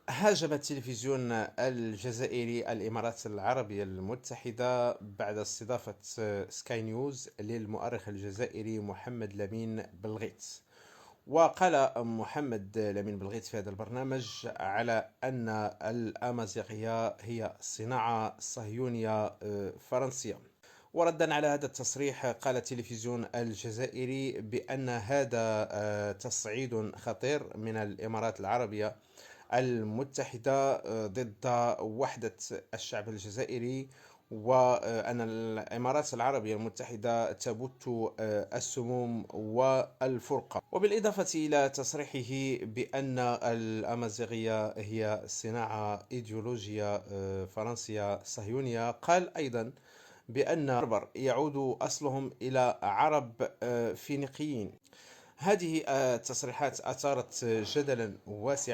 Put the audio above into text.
هاجم التلفزيون الجزائري الإمارات العربية المتحدة بعد استضافة سكاي نيوز للمؤرخ الجزائري محمد لمين بلغيت. وقال محمد لمين بلغيت في هذا البرنامج على أن الأمازيغية هي صناعة صهيونية فرنسية. وردا على هذا التصريح قال التلفزيون الجزائري بأن هذا تصعيد خطير من الإمارات العربية المتحدة ضد وحدة الشعب الجزائري، وأن الإمارات العربية المتحدة تبث السموم والفرقة. وبالإضافة إلى تصريحه بأن الأمازيغية هي صناعة إيديولوجية فرنسية صهيونية، قال أيضا بأن البربر يعود أصلهم إلى عرب فينيقيين. هذه التصريحات أثارت جدلا واسعا